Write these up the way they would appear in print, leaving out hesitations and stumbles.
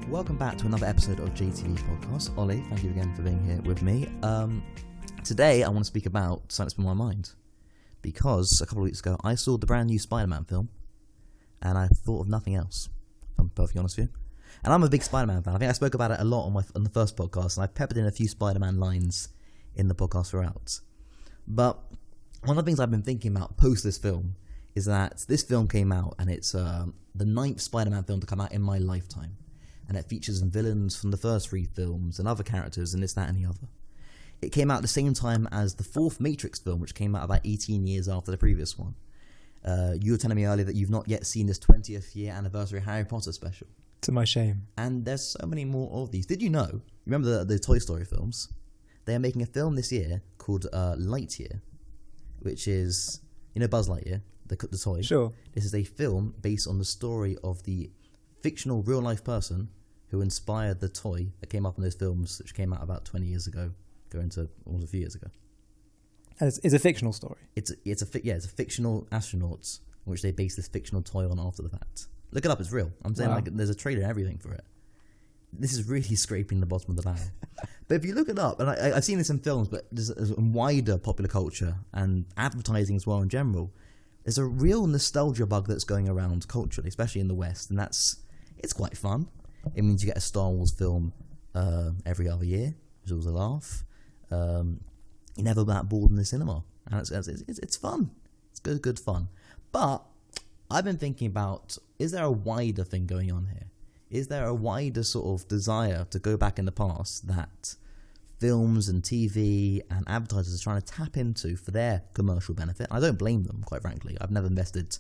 Welcome back to another episode of JTV Podcast. Ollie, thank you again for being here with me. Today I want to speak about something that's been on my mind, because a couple of weeks ago I saw the brand new Spider-Man film and I thought of nothing else, if I'm perfectly honest with you. And I'm a big Spider-Man fan. I think I spoke about it a lot on the first podcast, and I peppered in a few Spider-Man lines in the podcast throughout. But one of the things I've been thinking about post this film is that this film came out, and it's the 9th Spider-Man film to come out in my lifetime. And it features villains from the first 3 films and other characters and this, that and the other. It came out at the same time as the 4th Matrix film, which came out about 18 years after the previous one. You were telling me earlier that you've not yet seen this 20th year anniversary Harry Potter special. To my shame. And there's so many more of these. Did you know, remember the Toy Story films? They are making a film this year called Lightyear, which is, you know, Buzz Lightyear, the toy? Sure. This is a film based on the story of the fictional real-life person who inspired the toy that came up in those films, which came out about 20 years ago, going to almost a few years ago. And it's a fictional story. It's a fictional astronauts on which they base this fictional toy on after the fact. Look it up, it's real. I'm saying, wow. Like, there's a trailer and everything for it. This is really scraping the bottom of the barrel. But if you look it up, and I've seen this in films, but there's in wider popular culture and advertising as well in general, there's a real nostalgia bug that's going around culturally, especially in the West, and it's quite fun. It means you get a Star Wars film every other year, which was a laugh. You're never that bored in the cinema, and it's fun. It's good fun. But I've been thinking about, is there a wider thing going on here? Is there a wider sort of desire to go back in the past that films and TV and advertisers are trying to tap into for their commercial benefit? I don't blame them, quite frankly. I've never invested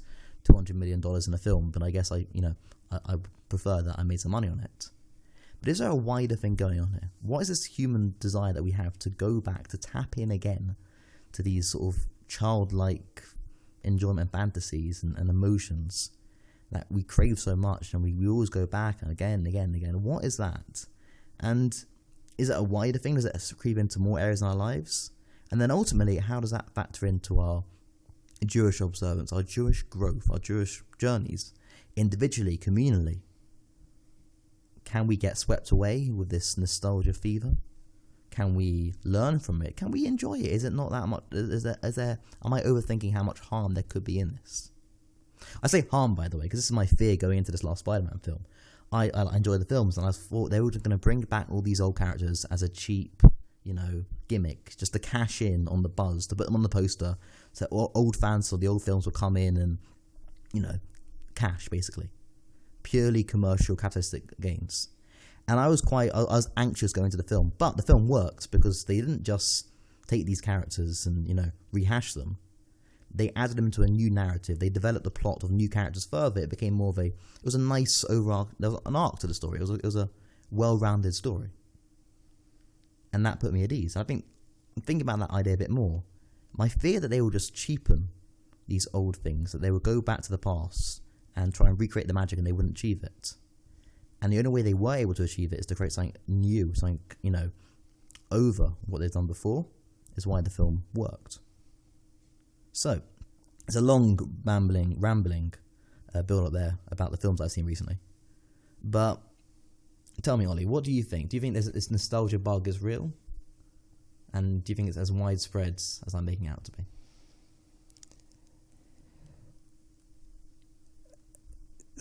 $200 million in a film, but I guess I prefer that I made some money on it. But is there a wider thing going on here? What is this human desire that we have to go back, to tap in again to these sort of childlike enjoyment fantasies and emotions that we crave so much, and we always go back and again and again and again? What is that? And is it a wider thing? Does it creep into more areas in our lives? And then ultimately, how does that factor into our Jewish observance, our Jewish growth, our Jewish journeys, individually, communally? Can we get swept away with this nostalgia fever? Can we learn from it? Can we enjoy it? Is it not that much? Am I overthinking how much harm there could be in this? I say harm, by the way, because this is my fear going into this last Spider-Man film. I enjoy the films, and I thought they were just going to bring back all these old characters as a cheap, gimmick, just to cash in on the buzz, to put them on the poster, so old fans of the old films will come in and, cash, basically. Purely commercial, capitalistic gains. And I was anxious going to the film, but the film works because they didn't just take these characters and, rehash them. They added them to a new narrative. They developed the plot of new characters further. It became more of it was a nice overall, there was an arc to the story. It was a well-rounded story. And that put me at ease. I think, thinking about that idea a bit more, my fear that they will just cheapen these old things, that they will go back to the past and try and recreate the magic, and they wouldn't achieve it. And the only way they were able to achieve it is to create something new, something, over what they've done before, is why the film worked. So, it's a long, rambling build-up there about the films I've seen recently. But, tell me, Ollie, what do you think? Do you think this nostalgia bug is real? And do you think it's as widespread as I'm making it out to be?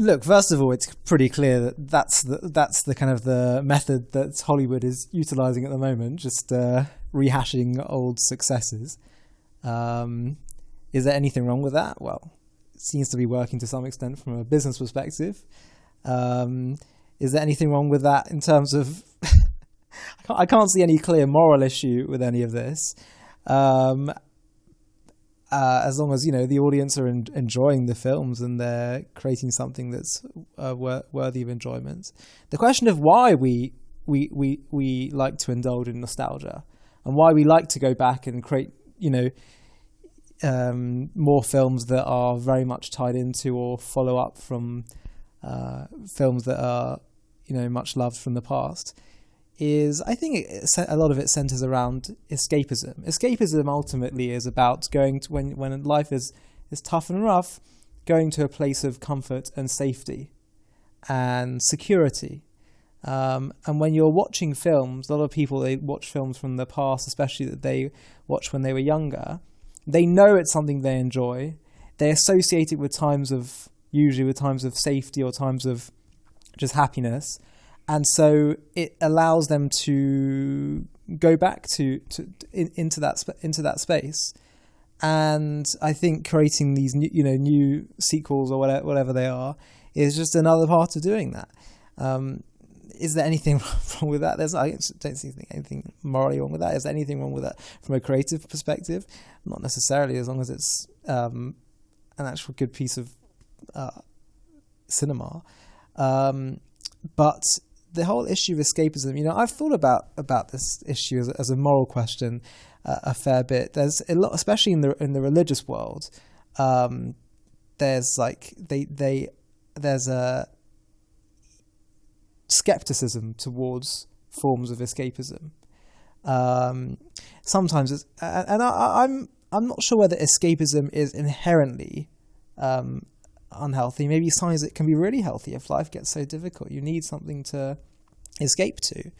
Look, first of all, it's pretty clear that that's the kind of the method that Hollywood is utilising at the moment, just rehashing old successes. Is there anything wrong with that? Well, it seems to be working to some extent from a business perspective. Is there anything wrong with that in terms of... I can't see any clear moral issue with any of this. As long as, the audience are enjoying the films and they're creating something that's worthy of enjoyment. The question of why we like to indulge in nostalgia and why we like to go back and create, more films that are very much tied into or follow up from films that are, much loved from the past, is, I think a lot of it centers around escapism. Escapism ultimately is about going to, when life is tough and rough, going to a place of comfort and safety and security. And when you're watching films, a lot of people, they watch films from the past, especially that they watched when they were younger. They know it's something they enjoy. They associate it with usually with times of safety or times of just happiness. And so it allows them to go back into that space. And I think creating these new sequels or whatever they are is just another part of doing that. Is there anything wrong with that? I don't think anything morally wrong with that. Is there anything wrong with that from a creative perspective? Not necessarily, as long as it's an actual good piece of cinema. But the whole issue of escapism, I've thought about this issue as a moral question a fair bit. There's a lot, especially in the religious world. There's there's a skepticism towards forms of escapism. Sometimes it's, and I'm not sure whether escapism is inherently unhealthy. Maybe sometimes it can be really healthy if life gets so difficult. You need something to escape to,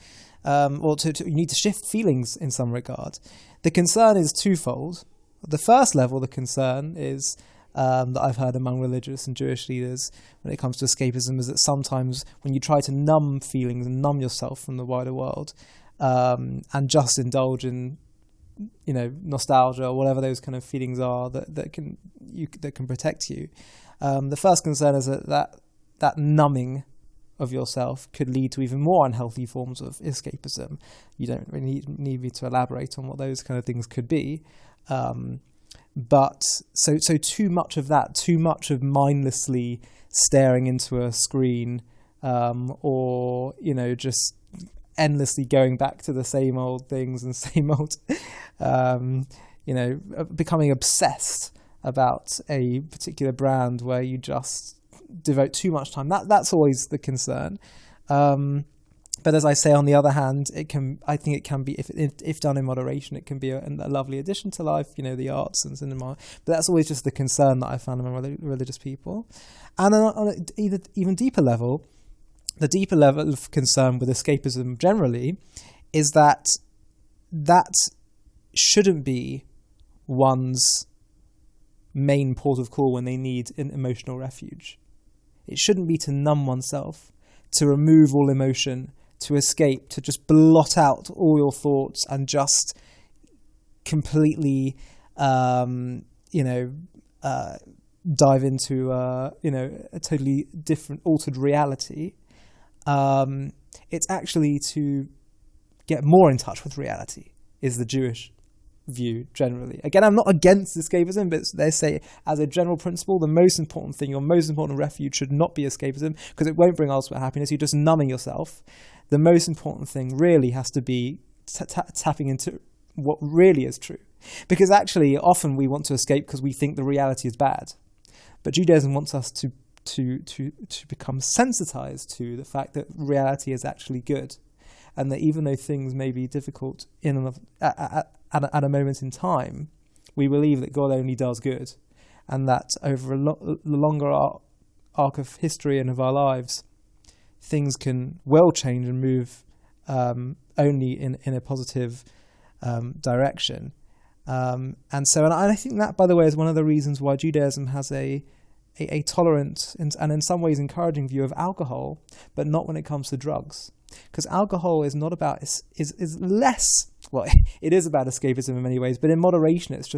or you need to shift feelings in some regard. The concern is twofold. The first level, the concern is that I've heard among religious and Jewish leaders when it comes to escapism is that sometimes when you try to numb feelings and numb yourself from the wider world, and just indulge in nostalgia or whatever those kind of feelings are that can protect you. The first concern is that numbing of yourself could lead to even more unhealthy forms of escapism. You don't really need me to elaborate on what those kind of things could be. But so too much of that, too much of mindlessly staring into a screen, or just endlessly going back to the same old things and same old, becoming obsessed about a particular brand where you just devote too much time. That's always the concern. But as I say, on the other hand, I think it can be, if done in moderation, it can be a lovely addition to life, the arts and cinema. But that's always just the concern that I found among religious people. And on an even deeper level, the deeper level of concern with escapism generally is that shouldn't be one's main port of call when they need an emotional refuge. It shouldn't be to numb oneself, to remove all emotion, to escape, to just blot out all your thoughts and just completely, dive into, a totally different, altered reality. It's actually to get more in touch with reality, is the Jewish view generally. Again, I'm not against escapism, but they say as a general principle, the most important thing, your most important refuge should not be escapism, because it won't bring ultimate happiness. You're just numbing yourself. The most important thing really has to be tapping into what really is true. Because actually, often we want to escape because we think the reality is bad. But Judaism wants us to become sensitized to the fact that reality is actually good. And that even though things may be difficult at a moment in time, we believe that God only does good. And that over a longer arc of history and of our lives, things will change and move only in a positive direction. And I think that, by the way, is one of the reasons why Judaism has a tolerant and in some ways encouraging view of alcohol, but not when it comes to drugs. Because alcohol is not about is less, well, it is about escapism in many ways, but in moderation it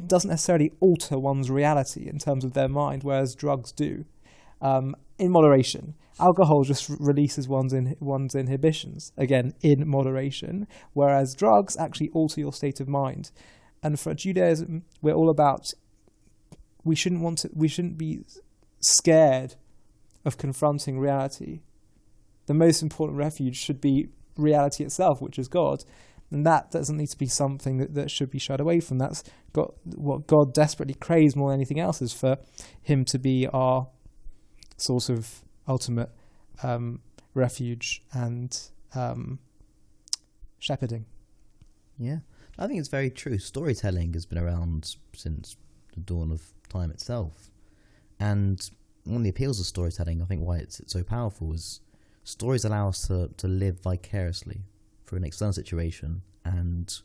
doesn't necessarily alter one's reality in terms of their mind, whereas drugs do. In moderation, alcohol just releases one's inhibitions, again in moderation, whereas drugs actually alter your state of mind. And for Judaism, we're all about, we shouldn't be scared of confronting reality. The most important refuge should be reality itself, which is God. And that doesn't need to be something that should be shied away from. That's what God desperately craves more than anything else, is for him to be our source of ultimate refuge and shepherding. Yeah, I think it's very true. Storytelling has been around since the dawn of time itself. And one of the appeals of storytelling, I think why it's so powerful, is Stories allow us to live vicariously through an external situation, and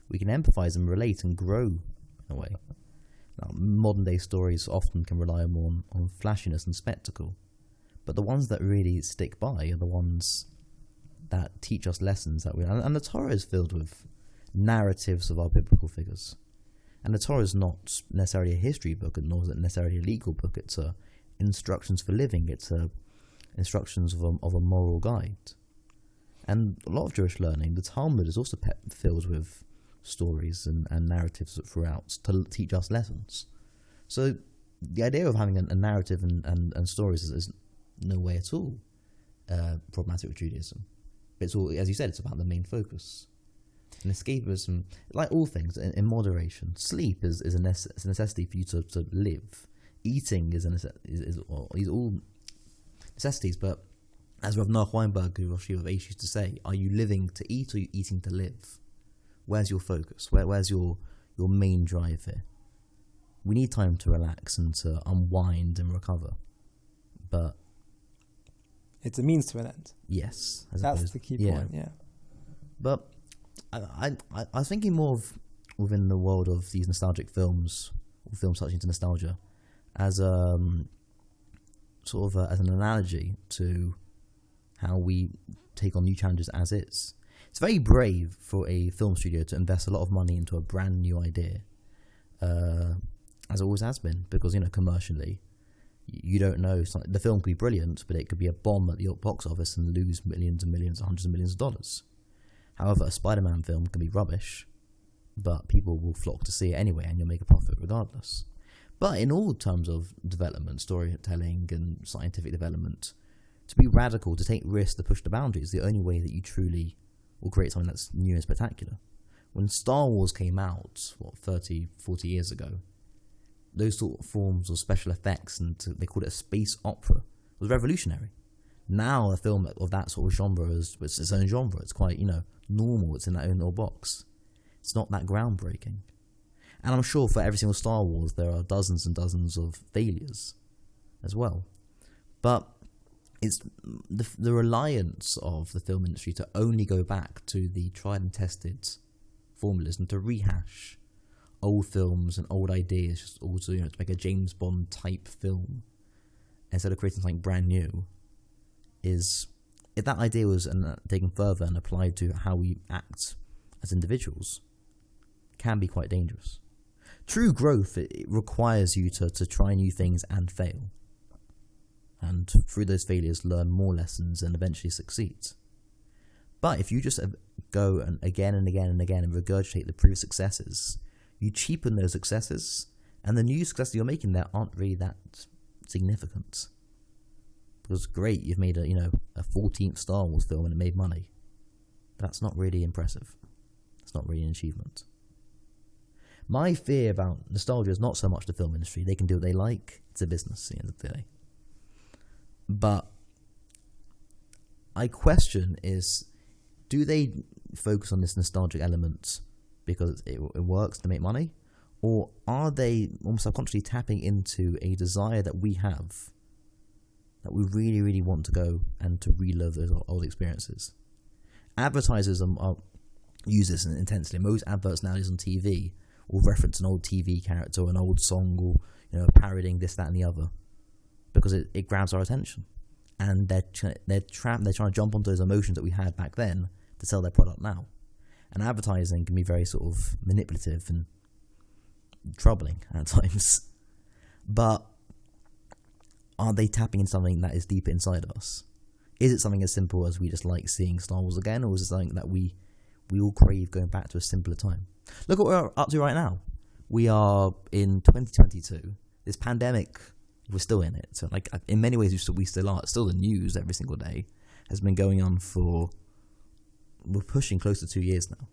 we can empathise and relate and grow in a way. Now, modern day stories often can rely more on flashiness and spectacle, but the ones that really stick by are the ones that teach us lessons that and the Torah is filled with narratives of our biblical figures. And the Torah is not necessarily a history book, nor is it necessarily a legal book. It's instructions for living. It's instructions of a moral guide. And a lot of Jewish learning, the Talmud is also filled with stories and narratives throughout to teach us lessons. So the idea of having a narrative and stories is no way at all problematic with Judaism. It's all, as you said, it's about the main focus. And escapism, like all things, in moderation. Sleep is a necessity for you to live. Eating is all necessities, but as Rav Noach Weinberg, who Rosh Yeshiva used to say, are you living to eat or are you eating to live? Where's your focus? Where's your main drive here? We need time to relax and to unwind and recover. But it's a means to an end. Yes. That's the key point, yeah. But I was thinking more of within the world of these nostalgic films, or films touching to nostalgia, as sort of as an analogy to how we take on new challenges as is. It's very brave for a film studio to invest a lot of money into a brand new idea, as it always has been, because, commercially, you don't know. The film could be brilliant, but it could be a bomb at the box office and lose millions and millions, hundreds of millions of dollars. However, a Spider-Man film can be rubbish, but people will flock to see it anyway, and you'll make a profit regardless. But in all terms of development, storytelling and scientific development, to be radical, to take risks, to push the boundaries, is the only way that you truly will create something that's new and spectacular. When Star Wars came out, 30, 40 years ago, those sort of forms of special effects, and they called it a space opera, was revolutionary. Now a film of that sort of genre is its own genre. It's quite, normal. It's in that own little box. It's not that groundbreaking. And I'm sure for every single Star Wars there are dozens and dozens of failures as well. But it's the reliance of the film industry to only go back to the tried and tested formulas and to rehash old films and old ideas, just also to make a James Bond type film instead of creating something brand new, is, if that idea was taken further and applied to how we act as individuals, can be quite dangerous. True growth, it requires you to try new things and fail, and through those failures learn more lessons and eventually succeed. But if you just go and again and again and again and regurgitate the previous successes, you cheapen those successes, and the new successes you're making there aren't really that significant. Because great, you've made a 14th Star Wars film and it made money. But that's not really impressive. It's not really an achievement. My fear about nostalgia is not so much the film industry. They can do what they like. It's a business at the end of the day. But I question is, do they focus on this nostalgic element because it works to make money? Or are they almost subconsciously tapping into a desire that we have, that we really, really want to go and to relive those old experiences? Advertisers use this intensely. Most adverts nowadays on TV will reference an old TV character or an old song, or parodying this, that, and the other, because it grabs our attention, and they're trying to jump onto those emotions that we had back then to sell their product now. And advertising can be very sort of manipulative and troubling at times. But are they tapping into something that is deeper inside of us? Is it something as simple as we just like seeing Star Wars again, or is it something that we all crave going back to a simpler time? Look what we're up to right now. We are in 2022. This pandemic, we're still in it. So, in many ways, we still are. It's still the news every single day. Has been going on we're pushing close to 2 years now.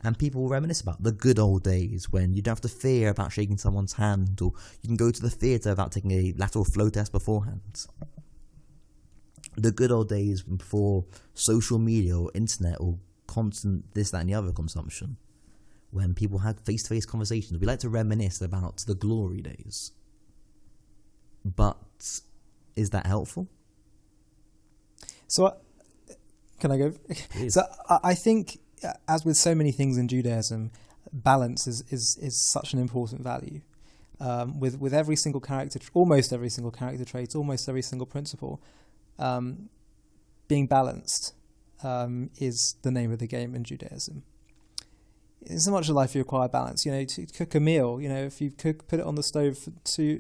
And people will reminisce about the good old days when you don't have to fear about shaking someone's hand, or you can go to the theatre without taking a lateral flow test beforehand. The good old days before social media or internet or constant this, that, and the other consumption, when people had face-to-face conversations. We like to reminisce about the glory days. But is that helpful? So, can I go? Please. So, I think, as with so many things in Judaism, balance is such an important value. With every single character, almost every single character trait, almost every single principle, being balanced is the name of the game in Judaism. In so much of life, you require balance. To cook a meal, if you put it on the stove for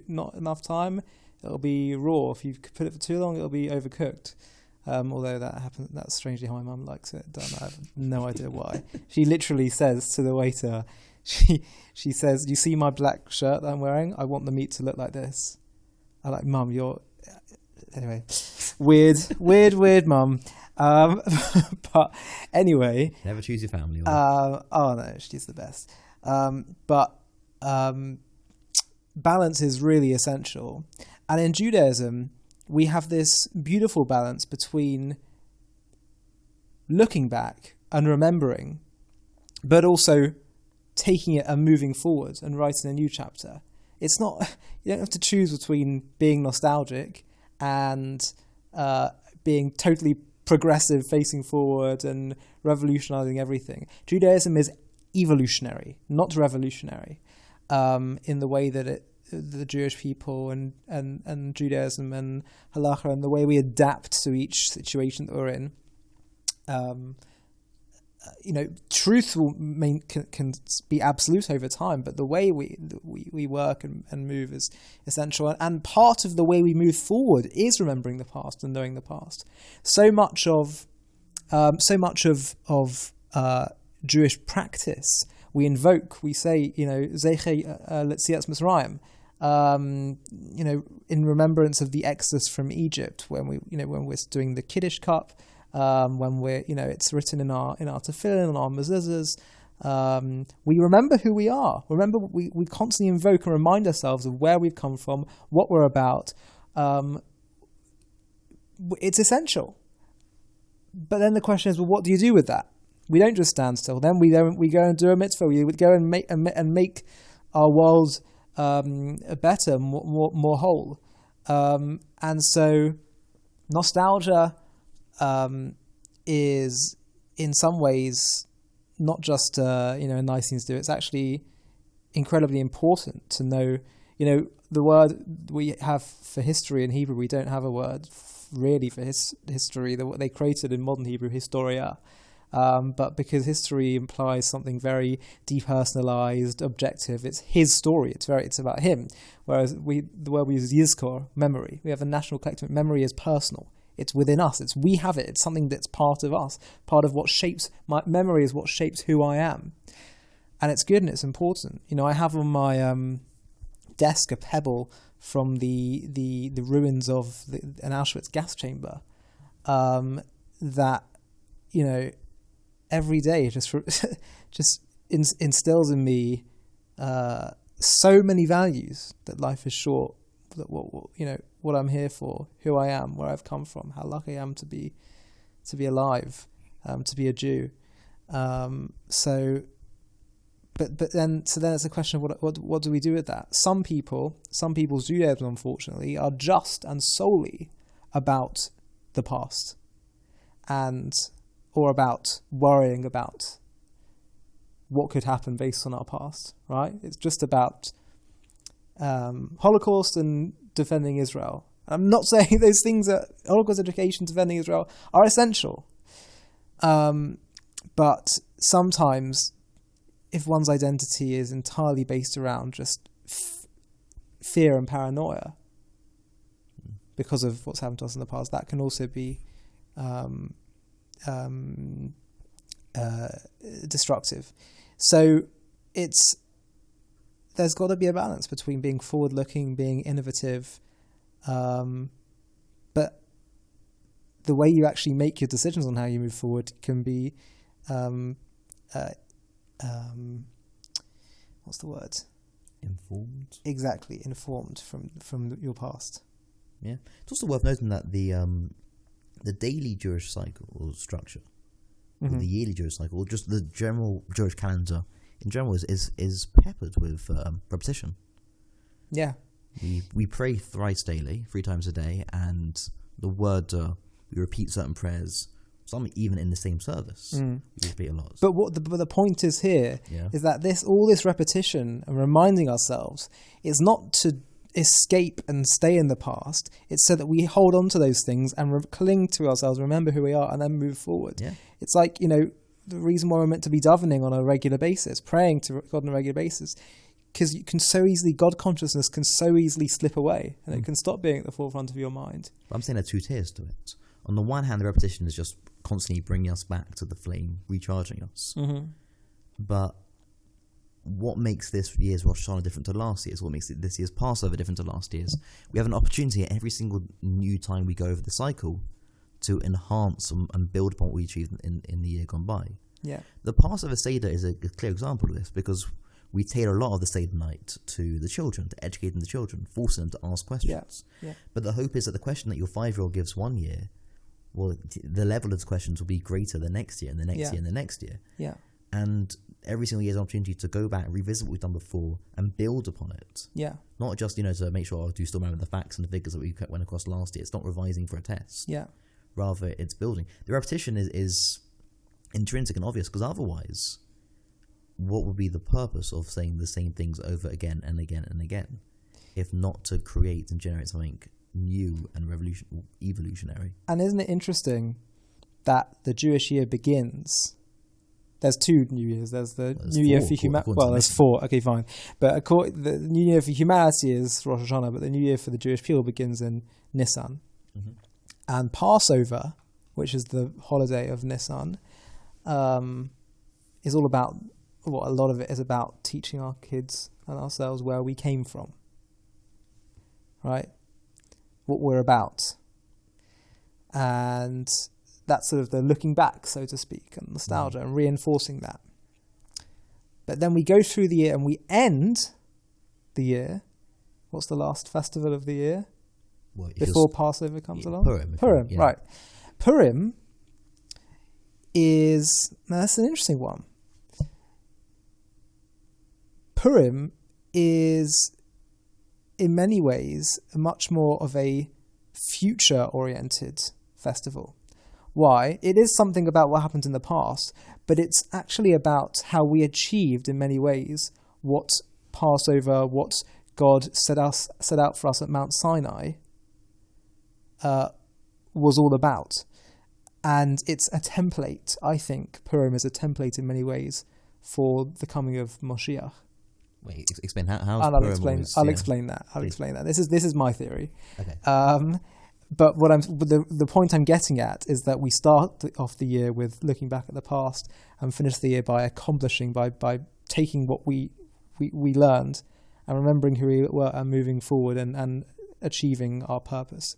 not enough time, it'll be raw. If you put it for too long, it'll be overcooked. Although that happens, that's strangely how my mum likes it done. I have no idea why. She literally says to the waiter, she says, "You see my black shirt that I'm wearing? I want the meat to look like this." I'm like, "Mum, you're..." Anyway, weird mum. But anyway... Never choose your family. Oh no, she's the best. But balance is really essential. And in Judaism, we have this beautiful balance between looking back and remembering, but also taking it and moving forward and writing a new chapter. It's not, you don't have to choose between being nostalgic and being totally progressive, facing forward and revolutionizing everything. Judaism is evolutionary, not revolutionary, in the way that the Jewish people and Judaism and Halacha and the way we adapt to each situation that we're in. Truth can be absolute over time, but the way we work and move is essential. And part of the way we move forward is remembering the past and knowing the past. So much of Jewish practice, we invoke, we say, Zeche Letzias Mitzrayim, in remembrance of the exodus from Egypt, when we're doing the Kiddush cup. When we're, it's written in our tefillin, in our mezuzahs, we remember who we are. Remember, we constantly invoke and remind ourselves of where we've come from, what we're about. It's essential. But then the question is, well, what do you do with that? We don't just stand still. Then we go and do a mitzvah. We would go and make our world better, more whole. And so, nostalgia is in some ways not just a nice thing to do. It's actually incredibly important to know. The word we have for history in Hebrew, we don't have a word really for history. They created in modern Hebrew historia, but because history implies something very depersonalized, objective. It's his story. It's about him. Whereas the word we use is yizkor, memory. We have a national collective. Memory is personal. It's within us. We have it. It's something that's part of us. Part of what shapes my memory is what shapes who I am, and it's good and it's important. I have on my desk a pebble from the ruins of an Auschwitz gas chamber. That every day just instills in me so many values, that life is short. That what I'm here for, who I am, where I've come from, how lucky I am to be alive, to be a Jew. So then it's a question of what do we do with that? Some people's Judaism, unfortunately, are just and solely about the past, or about worrying about what could happen based on our past. Right? It's just about Holocaust and defending Israel. I'm not saying those things, Holocaust education, defending Israel, are essential. But sometimes, if one's identity is entirely based around just fear and paranoia because of what's happened to us in the past, that can also be destructive. So there's got to be a balance between being forward-looking, being innovative, but the way you actually make your decisions on how you move forward can be, what's the word? Informed. Exactly, informed from your past. Yeah, it's also worth noting that the daily Jewish cycle or structure, or the yearly Jewish cycle, or just the general Jewish calendar in general is peppered with repetition. Yeah. We pray thrice daily, 3 times a day, and the word We repeat certain prayers. Some even in the same service. We repeat a lot. But the point is here is that all this repetition and reminding ourselves is not to escape and stay in the past. It's so that we hold on to those things and cling to ourselves, remember who we are, and then move forward. Yeah. It's like, the reason why we're meant to be davening on a regular basis, praying to God on a regular basis, because God consciousness can so easily slip away, and it can stop being at the forefront of your mind. But I'm saying there are two tiers to it. On the one hand, the repetition is just constantly bringing us back to the flame, recharging us. Mm-hmm. But what makes this year's Rosh Hashanah different to last year's? What makes this year's Passover different to last year's? We have an opportunity at every single new time we go over the cycle to enhance and build upon what we achieved in the year gone by. Yeah. The Passover Seder is a clear example of this, because we tailor a lot of the Seder night to the children, to educating the children, forcing them to ask questions. Yeah. But the hope is that the question that your 5-year-old gives one year, well, the level of the questions will be greater the next year and the next year and the next year. Yeah. And every single year is an opportunity to go back, revisit what we've done before, and build upon it. Yeah. Not just, to make sure, do you still remember the facts and the figures that we went across last year? It's not revising for a test. Yeah. Rather, it's building. The repetition is intrinsic and obvious, because otherwise, what would be the purpose of saying the same things over again and again and again, if not to create and generate something new and evolutionary? And isn't it interesting that the Jewish year begins? There's 2 New Years. There's the New Year for humanity. Well, there's 4. Okay, fine. But the New Year for humanity is Rosh Hashanah, but the New Year for the Jewish people begins in Nisan. Mm-hmm. And Passover, which is the holiday of Nisan, is all about, a lot of it is about teaching our kids and ourselves where we came from. Right? What we're about. And that's sort of the looking back, so to speak, and nostalgia, and reinforcing that. But then we go through the year and we end the year. What's the last festival of the year? Before Passover comes along? Purim, right. Purim that's an interesting one. Purim is, in many ways, much more of a future-oriented festival. Why? It is something about what happened in the past, but it's actually about how we achieved, in many ways, what Passover, what God set out for us at Mount Sinai, was all about. And it's a template, I think. Purim is a template in many ways for the coming of Moshiach. Wait, explain how. I'll explain that. This is my theory. Okay. But the point I'm getting at is that we start off the year with looking back at the past and finish the year by accomplishing, by taking what we learned and remembering who we were and moving forward and achieving our purpose.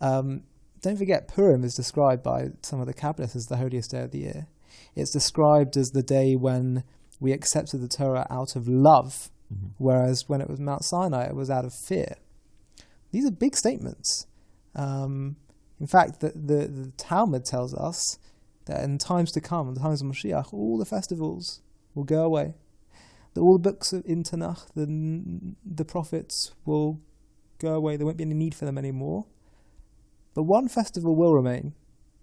Don't forget, Purim is described by some of the Kabbalists as the holiest day of the year. It's described as the day when we accepted the Torah out of love, whereas when it was Mount Sinai, it was out of fear. These are big statements. In fact, the Talmud tells us that in times to come, in the times of Mashiach, all the festivals will go away. All the books in Tanakh, the prophets will go away. There won't be any need for them anymore. But one festival will remain.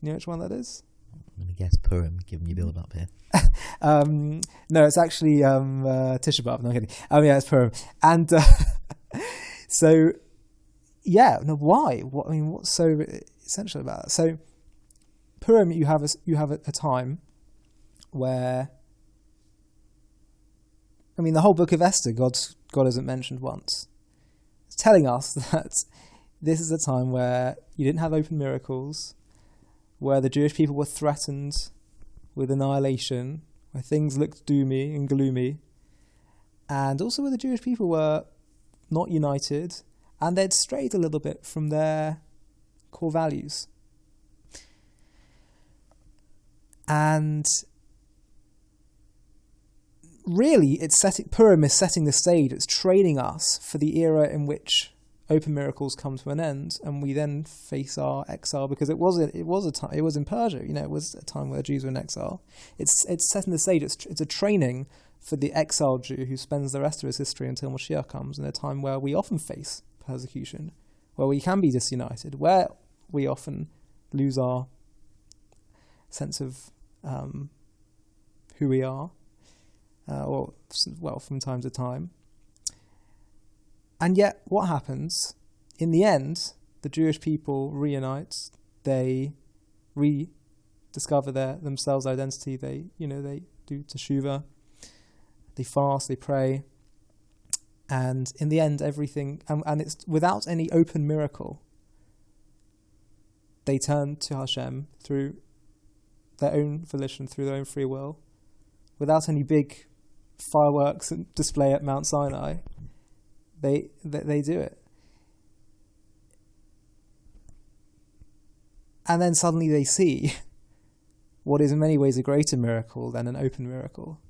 You know which one that is? I'm going to guess Purim, giving you build up here. No, it's actually Tisha B'Av. No, I'm kidding. Yeah, it's Purim. And so, yeah, no, why? What's so essential about it? So, Purim, you have a time where, the whole book of Esther, God isn't mentioned once. It's telling us that this is a time where you didn't have open miracles, where the Jewish people were threatened with annihilation, where things looked doomy and gloomy, and also where the Jewish people were not united, and they'd strayed a little bit from their core values. And really, Purim is setting the stage. It's training us for the era in which open miracles come to an end, and we then face our exile, because it was a time. It was in Persia. It was a time where Jews were in exile. It's setting the stage. It's a training for the exiled Jew who spends the rest of his history until Mashiach comes, in a time where we often face persecution, where we can be disunited, where we often lose our sense of who we are, from time to time. And yet, what happens? In the end, the Jewish people reunite. They rediscover themselves identity. They do teshuvah. They fast. They pray. And in the end, everything, and it's without any open miracle. They turn to Hashem through their own volition, through their own free will, without any big fireworks and display at Mount Sinai. They do it. And then suddenly they see what is in many ways a greater miracle than an open miracle.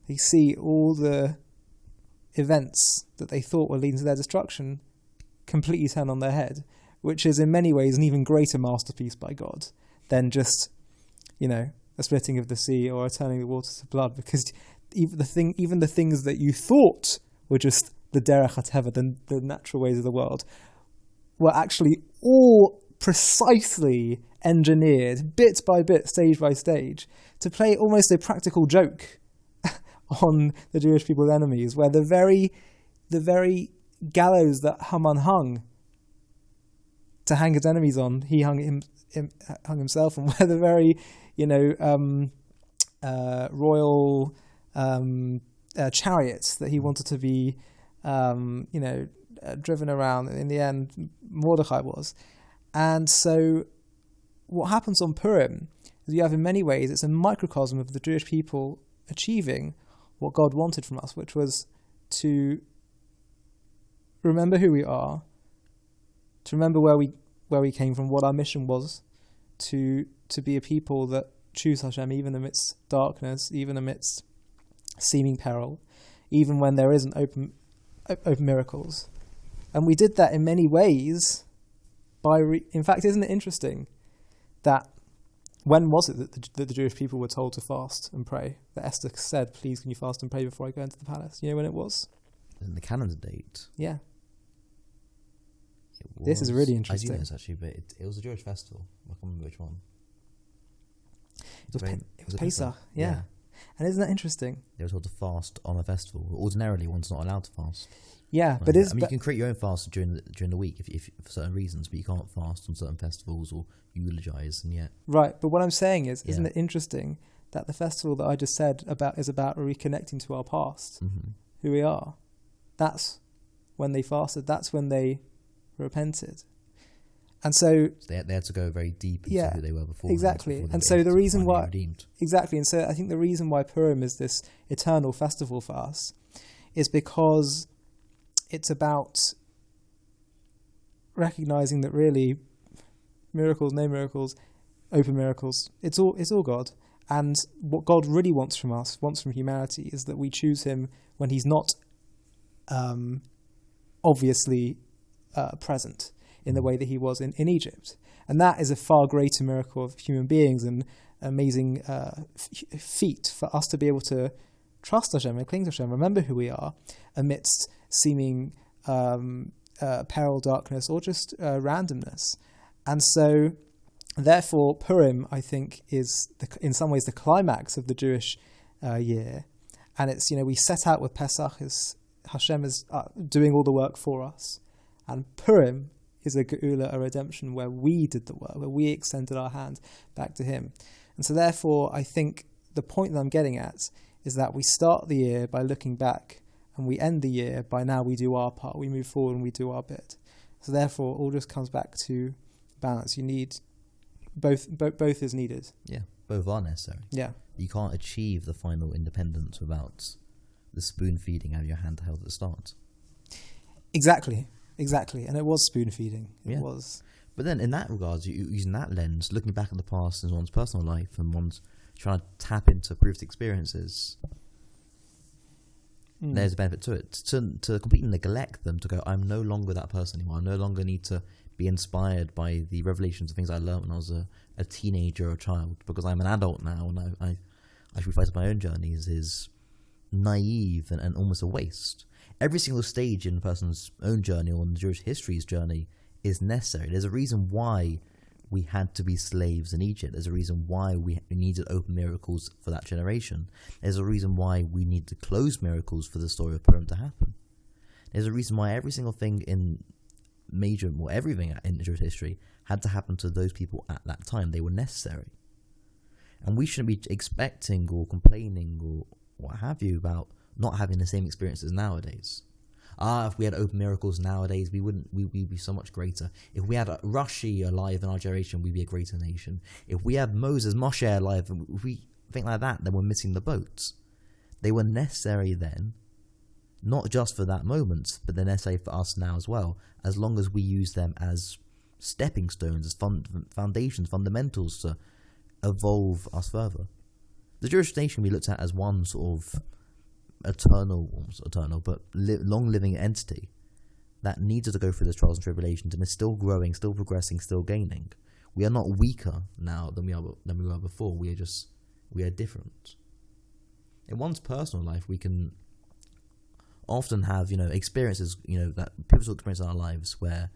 They see all the events that they thought were leading to their destruction completely turn on their head, which is in many ways an even greater masterpiece by God than just, a splitting of the sea or turning the water to blood, because even the things that you thought were just the derech hateva, the natural ways of the world, were actually all precisely engineered, bit by bit, stage by stage, to play almost a practical joke on the Jewish people's enemies, where the very gallows that Haman hung to hang his enemies on, he hung himself on, where the very royal chariots that he wanted to be driven around, in the end Mordechai was. And so what happens on Purim is you have, in many ways, it's a microcosm of the Jewish people achieving what God wanted from us, which was to remember who we are, to remember where we came from, what our mission was, to be a people that choose Hashem even amidst darkness, even amidst seeming peril, even when there isn't open miracles. And we did that in many ways in fact, isn't it interesting that when was it that the Jewish people were told to fast and pray? That Esther said, "Please, can you fast and pray before I go into the palace?" You know when it was? In the calendar date. Yeah. This is really interesting. I do know this actually, but it was a Jewish festival. I can't remember which one. It was Pesach, yeah. And isn't that interesting? They were told to fast on a festival. Ordinarily, one's not allowed to fast. Yeah, but you can create your own fast during the week if for certain reasons, but you can't fast on certain festivals or eulogize, and yet. Right, but what I'm saying is, isn't it interesting that the festival that I just said is about reconnecting to our past, who we are? That's when they fasted. That's when they repented. And so they had to go very deep into who they were before. Exactly. And so the reason why exactly, and so I think the reason why Purim is this eternal festival for us is because it's about recognizing that really miracles, no miracles, open miracles, it's all God. And what God really wants from us, wants from humanity, is that we choose him when he's not obviously present in the way that he was in Egypt. And that is a far greater miracle of human beings and amazing feat for us to be able to trust Hashem and cling to Hashem, remember who we are amidst seeming peril, darkness, or just randomness. And so, therefore, Purim, I think, is in some ways the climax of the Jewish year. And it's, we set out with Pesach as Hashem is doing all the work for us. And Purim is a geula, a redemption, where we did the work, where we extended our hand back to him. And so therefore, I think the point that I'm getting at is that we start the year by looking back, and we end the year by now we do our part, we move forward and we do our bit. So therefore, all just comes back to balance. You need both is needed. Yeah, both are necessary. Yeah. You can't achieve the final independence without the spoon feeding out of your hand held at the start. Exactly. And it was spoon feeding. It was. But then in that regards, using that lens, looking back at the past in one's personal life and one's trying to tap into previous experiences, there's a benefit to it. To completely neglect them, to go, I'm no longer that person anymore. I no longer need to be inspired by the revelations of things I learned when I was a teenager or a child, because I'm an adult now and I should be fighting my own journeys, is naive and almost a waste. Every single stage in a person's own journey or in the Jewish history's journey is necessary. There's a reason why we had to be slaves in Egypt. There's a reason why we needed open miracles for that generation. There's a reason why we needed closed miracles for the story of Purim to happen. There's a reason why every single thing in everything in Jewish history had to happen to those people at that time. They were necessary. And we shouldn't be expecting or complaining or what have you about not having the same experiences nowadays. If we had open miracles nowadays, we'd be so much greater. If we had Rashi alive in our generation, we'd be a greater nation. If we had Moshe alive, if we think like that, then we're missing the boat. They were necessary then, not just for that moment, but they're necessary for us now as well, as long as we use them as stepping stones, as foundations, fundamentals to evolve us further. The Jewish nation we looked at as one sort of long-living entity that needed to go through the trials and tribulations and is still growing, still progressing, still gaining. We are not weaker now than we were before. We are different. In one's personal life, we can often have experiences, that pivotal experiences in our lives where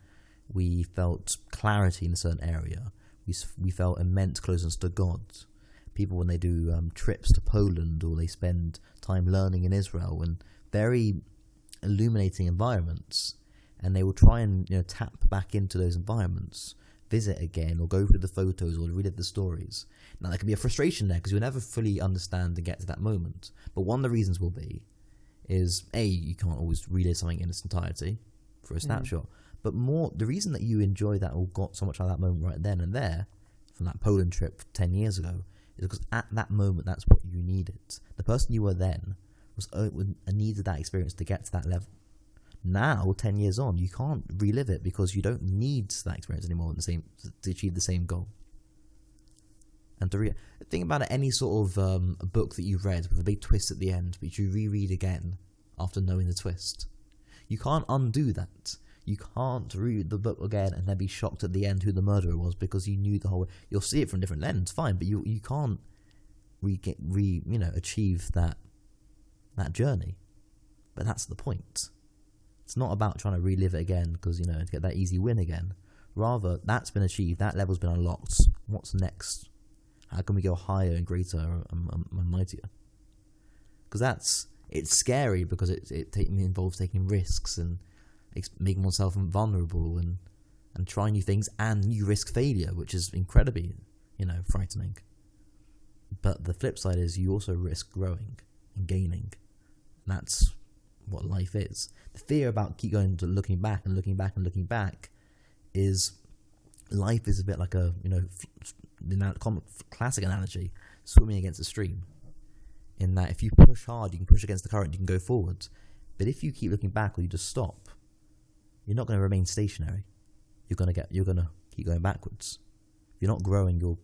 we felt clarity in a certain area. We felt immense closeness to God. People, when they do trips to Poland or they spend time learning in Israel and very illuminating environments, and they will try and tap back into those environments, visit again, or go through the photos or relive the stories. Now, there can be a frustration there because you'll never fully understand and get to that moment. But one of the reasons will be is, A, you can't always relive something in its entirety for a snapshot. But more, the reason that you enjoy that or got so much out of that moment right then and there from that Poland trip 10 years ago is because at that moment, that's what you needed. The person you were then needed that experience to get to that level. Now, 10 years on, you can't relive it because you don't need that experience anymore to achieve the same goal. And think about it, any sort of a book that you've read with a big twist at the end, but you reread again after knowing the twist. You can't undo that. You can't read the book again and then be shocked at the end who the murderer was because you knew the whole. You'll see it from a different lens, fine, but you can't achieve that journey. But that's the point. It's not about trying to relive it again because to get that easy win again. Rather, that's been achieved. That level's been unlocked. What's next? How can we go higher and greater and mightier? Because it's scary because it involves taking risks and making oneself vulnerable and trying new things, and you risk failure, which is incredibly, frightening. But the flip side is you also risk growing and gaining. And that's what life is. The fear about keep going to looking back is life is a bit like the classic analogy, swimming against a stream. In that if you push hard, you can push against the current, you can go forward. But if you keep looking back or you just stop, you're not going to remain stationary. You're going to keep going backwards. If you're not growing, you're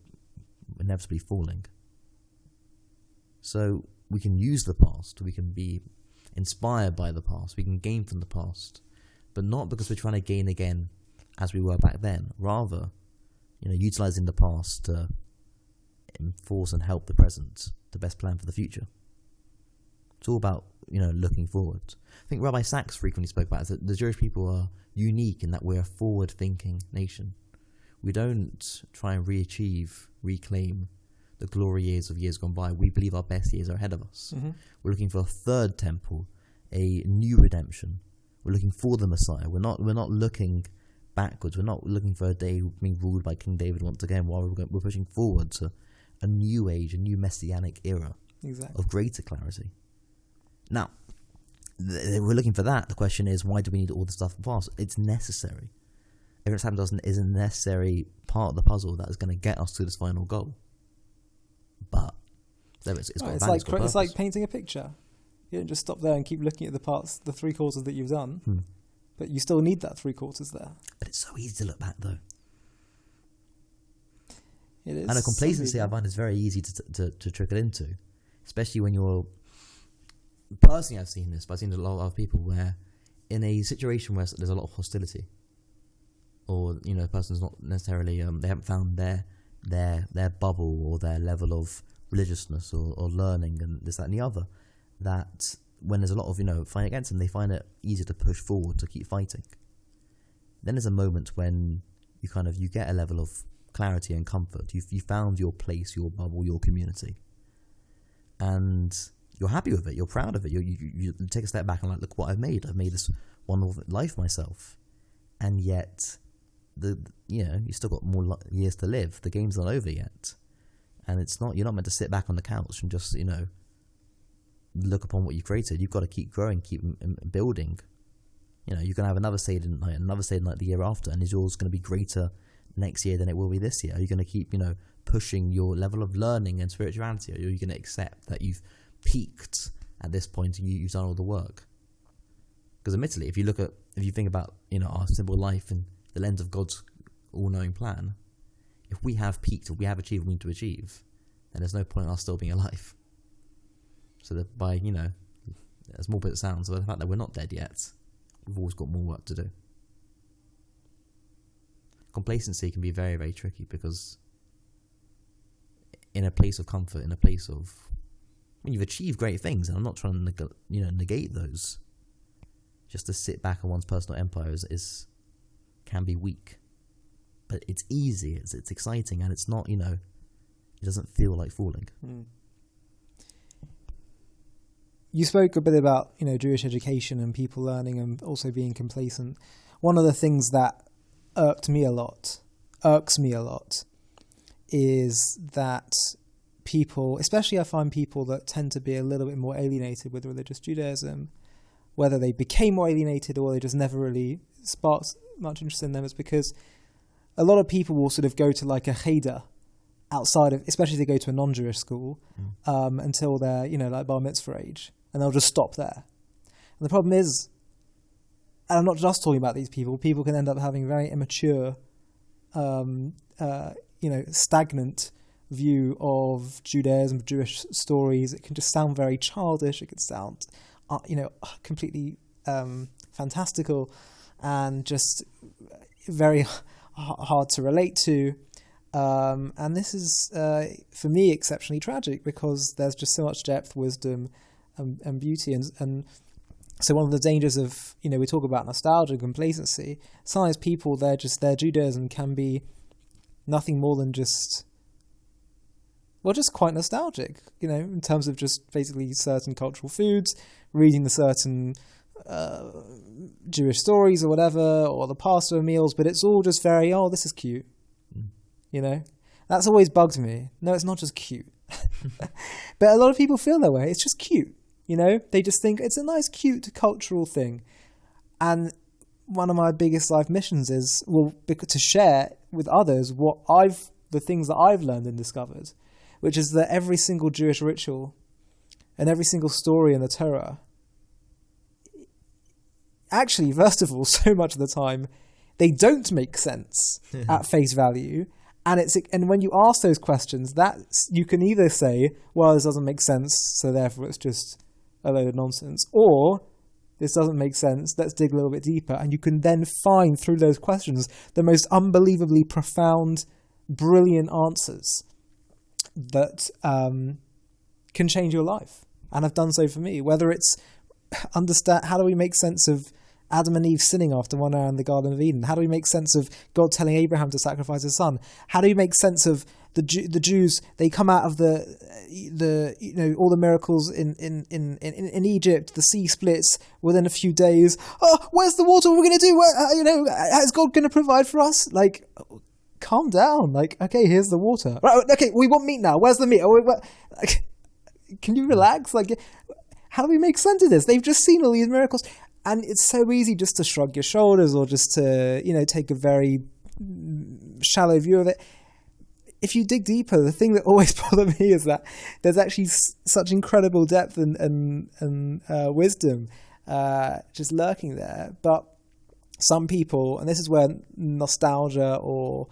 inevitably falling. So we can use the past. We can be inspired by the past. We can gain from the past, but not because we're trying to gain again as we were back then. Rather, utilizing the past to enforce and help the present to best plan for the future. It's all about looking forward. I think Rabbi Sachs frequently spoke about it, that the Jewish people are unique in that we're a forward-thinking nation. We don't try and reclaim the glory years of years gone by. We believe our best years are ahead of us. Mm-hmm. We're looking for a third temple, a new redemption. We're looking for the Messiah. We're not looking backwards. We're not looking for a day being ruled by King David once again. While we're pushing forward to a new age, a new messianic era of greater clarity. Now, we're looking for that. The question is, why do we need all the stuff in the past? It's necessary. Everything that's happened is a necessary part of the puzzle that is going to get us to this final goal. But it's like painting a picture. You don't just stop there and keep looking at the parts, the 3/4 that you've done. But you still need that 3/4 there. But it's so easy to look back, though. It is. And a complacency, I find, is very easy to trickle into, especially when you're. Personally, I've seen this, but I've seen a lot of other people where, in a situation where there's a lot of hostility, or the person's not necessarily they haven't found their bubble or their level of religiousness or learning and this, that, and the other, that when there's a lot of fighting against them, they find it easier to push forward to keep fighting. Then there's a moment when you get a level of clarity and comfort. You found your place, your bubble, your community, and you're happy with it. You're proud of it. You take a step back and like, look what I've made. I've made this wonderful life myself, and yet you still got more years to live. The game's not over yet, and you're not meant to sit back on the couch and just look upon what you created. You've got to keep growing, keep building. You're going to have another stadium night the year after, and is yours going to be greater next year than it will be this year? Are you going to keep pushing your level of learning and spirituality, or are you going to accept that you've peaked at this point and you've done all the work? Because admittedly, if you think about our simple life in the lens of God's all-knowing plan, if we have peaked or we have achieved what we need to achieve, then there's no point in us still being alive. So that by as morbid as it sounds, but the fact that we're not dead yet, we've always got more work to do. Complacency can be very, very tricky, because in a place of comfort, in a place of when you've achieved great things, and I'm not trying to negate those, just to sit back on one's personal empire can be weak. But it's easy, it's exciting, and it's not, it doesn't feel like falling. You spoke a bit about, Jewish education and people learning and also being complacent. One of the things that irks me a lot, is that people, especially I find people that tend to be a little bit more alienated with religious Judaism, whether they became more alienated or they just never really sparked much interest in them, is because a lot of people will sort of go to like a cheder outside of, especially if they go to a non-Jewish school, until they're, like bar mitzvah age, and they'll just stop there. And the problem is, and I'm not just talking about these people can end up having very immature, stagnant view of Judaism, Jewish stories. It can just sound very childish. It can sound, completely fantastical, and just very hard to relate to. And this is, for me, exceptionally tragic, because there's just so much depth, wisdom, and beauty. And so one of the dangers of, we talk about nostalgia and complacency. Sometimes people, their Judaism can be nothing more than just quite nostalgic, in terms of just basically certain cultural foods, reading the certain Jewish stories or whatever, or the Passover meals, but it's all just very, this is cute. That's always bugged me. No, it's not just cute. But a lot of people feel that way. It's just cute. They just think it's a nice, cute cultural thing. And one of my biggest life missions is, to share with others the things that I've learned and discovered, which is that every single Jewish ritual and every single story in the Torah, actually, first of all, so much of the time, they don't make sense at face value. And when you ask those questions, you can either say, well, this doesn't make sense, so therefore it's just a load of nonsense, or this doesn't make sense, let's dig a little bit deeper. And you can then find through those questions the most unbelievably profound, brilliant answers that can change your life, and have done so for me. Whether it's understand, how do we make sense of Adam and Eve sinning after 1 hour in the Garden of Eden? How do we make sense of God telling Abraham to sacrifice his son? How do we make sense of the Jews? They come out of all the miracles in Egypt. The sea splits within a few days. Oh, where's the water? What are we going to do? Is God going to provide for us? Like, calm down. Like, okay, here's the water. Right, okay, we want meat now. Where's the meat? Can you relax? Like, how do we make sense of this? They've just seen all these miracles. And it's so easy just to shrug your shoulders, or just to, take a very shallow view of it. If you dig deeper, the thing that always bothered me is that there's actually such incredible depth and wisdom just lurking there. But some people, and this is where nostalgia or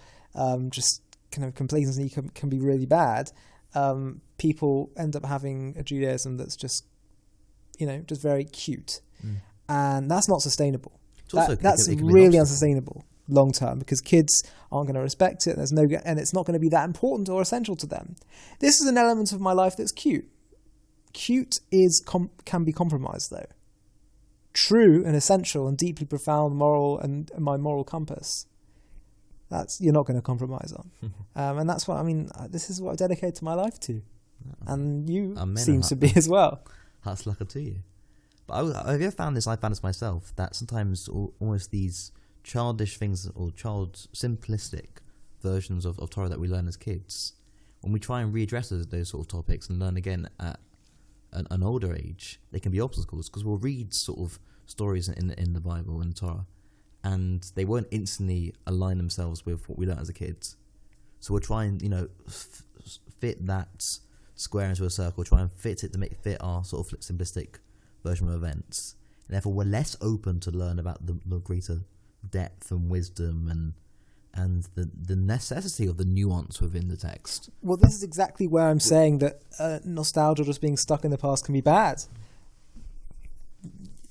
just kind of complacency can be really bad, people end up having a Judaism that's just, just very cute. And that's not sustainable. That's really unsustainable long term, because kids aren't going to respect it. And it's not going to be that important or essential to them. This is an element of my life that's cute. Cute can be compromised, though. True and essential and deeply profound moral and my moral compass you're not going to compromise on. And that's what I mean. This is what I've dedicated my life to, and you seem to be as well. That's lucky to you. But have you ever found this? I found this myself, that sometimes almost these childish things or simplistic versions of Torah that we learn as kids, when we try and readdress those sort of topics and learn again at an older age, they can be obstacles, because we'll read sort of stories in the Bible and Torah, and they won't instantly align themselves with what we learned as a kid. So we'll try and fit that square into a circle, try and fit it to make it fit our sort of simplistic version of events, and therefore we're less open to learn about the greater depth and wisdom and the necessity of the nuance within the text. Well, this is exactly where I'm saying that nostalgia, just being stuck in the past, can be bad.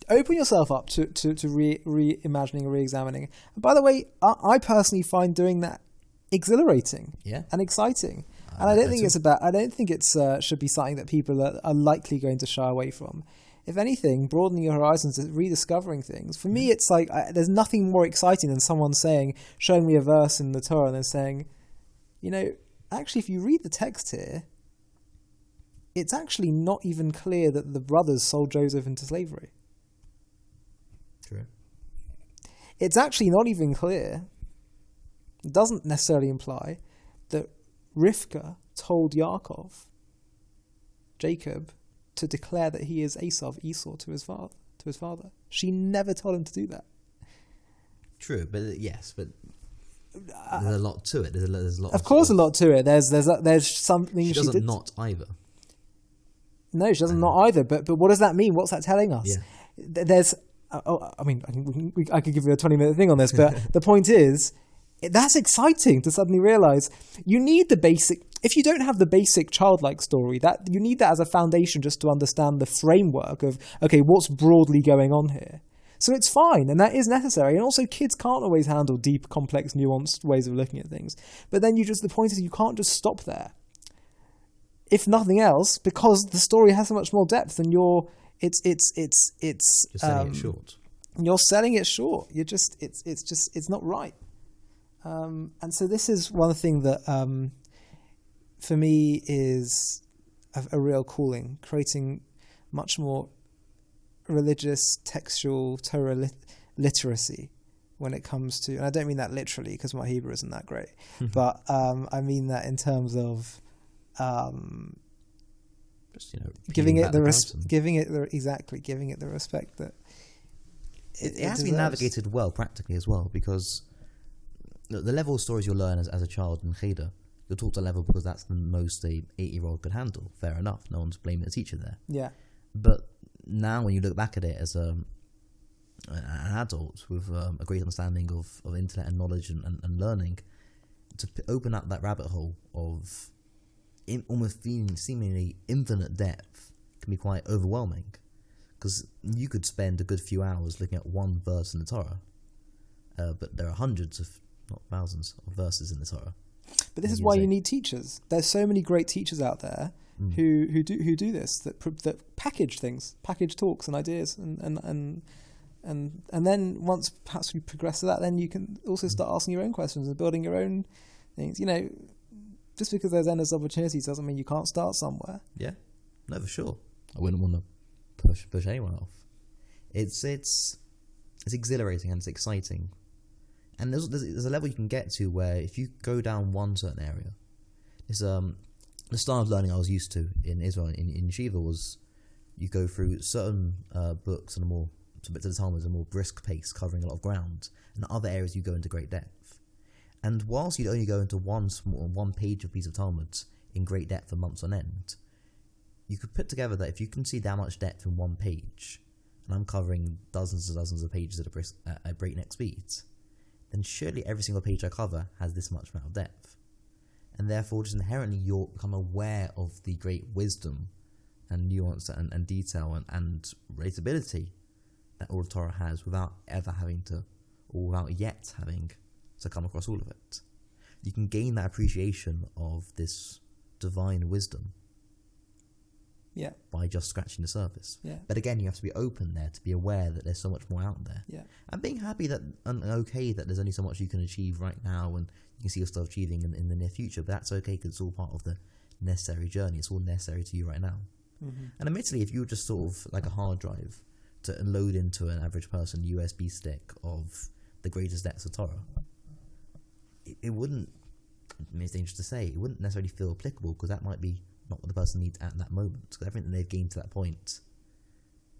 Open yourself up to reimagining and re-examining. And by the way, I personally find doing that exhilarating and exciting. And I don't think it's should be something that people are likely going to shy away from. If anything, broadening your horizons, rediscovering things. For me, it's like there's nothing more exciting than someone showing me a verse in the Torah and then saying, actually, if you read the text here, it's actually not even clear that the brothers sold Joseph into slavery. True. It's actually not even clear. It doesn't necessarily imply that Rivka told Jacob, to declare that he is Esau to his father. She never told him to do that. True, but there's a lot to it. There's a lot. Of course, a lot to it. There's something she doesn't not either. No, she doesn't not either. But what does that mean? What's that telling us? Yeah. There's. I could give you a 20-minute thing on this, but the point is, that's exciting to suddenly realize you need the basic. If you don't have the basic childlike story, that you need that as a foundation just to understand the framework of, okay, what's broadly going on here. So it's fine, and that is necessary. And also, kids can't always handle deep, complex, nuanced ways of looking at things. But then the point is, you can't just stop there. If nothing else, because the story has so much more depth, and you're selling it short. You're selling it short. It's not right. And so this is one thing that, for me, is a real calling, creating much more religious, textual Torah literacy when it comes to, and I don't mean that literally because my Hebrew isn't that great, but I mean that in terms of just, giving it the respect that it has to be navigated well practically as well, because the level of stories you'll learn as a child in Cheder, you're taught to level because that's the most a 8-year-old could handle. Fair enough. No one's blaming the teacher there. Yeah. But now when you look back at it as an adult with a great understanding of intellect and knowledge and learning, to open up that rabbit hole of almost seemingly infinite depth can be quite overwhelming, because you could spend a good few hours looking at one verse in the Torah, but there are hundreds, if not thousands, of verses in the Torah. But this is why you need teachers. There's so many great teachers out there who do this, that package things, package talks and ideas, and then once perhaps we progress to that, then you can also start asking your own questions and building your own things. Just because there's endless opportunities doesn't mean you can't start somewhere. Yeah, no, for sure. I wouldn't want to push anyone off. It's exhilarating and it's exciting. And there's a level you can get to where if you go down one certain area, it's the style of learning I was used to in Israel in Yeshiva was you go through certain books and bits of the Talmud at a more brisk pace, covering a lot of ground, and other areas you go into great depth. And whilst you'd only go into one page of piece of Talmud in great depth for months on end, you could put together that if you can see that much depth in one page, and I'm covering dozens and dozens of pages at a breakneck speed, then surely every single page I cover has this much amount of depth. And therefore, just inherently, you'll become aware of the great wisdom and nuance and detail and relatability that all Torah has without yet having to come across all of it. You can gain that appreciation of this divine wisdom. Yeah. by just scratching the surface. Yeah. But again, you have to be open there to be aware that there's so much more out there. Yeah. And being happy that and okay that there's only so much you can achieve right now, and you can see yourself achieving in the near future. But that's okay because it's all part of the necessary journey. It's all necessary to you right now. Mm-hmm. And admittedly, if you were just sort of like a hard drive to load into an average person USB stick of the greatest depths of Torah, it wouldn't, I mean, it's dangerous to say, it wouldn't necessarily feel applicable because that might be not what the person needs at that moment. Because everything they've gained to that point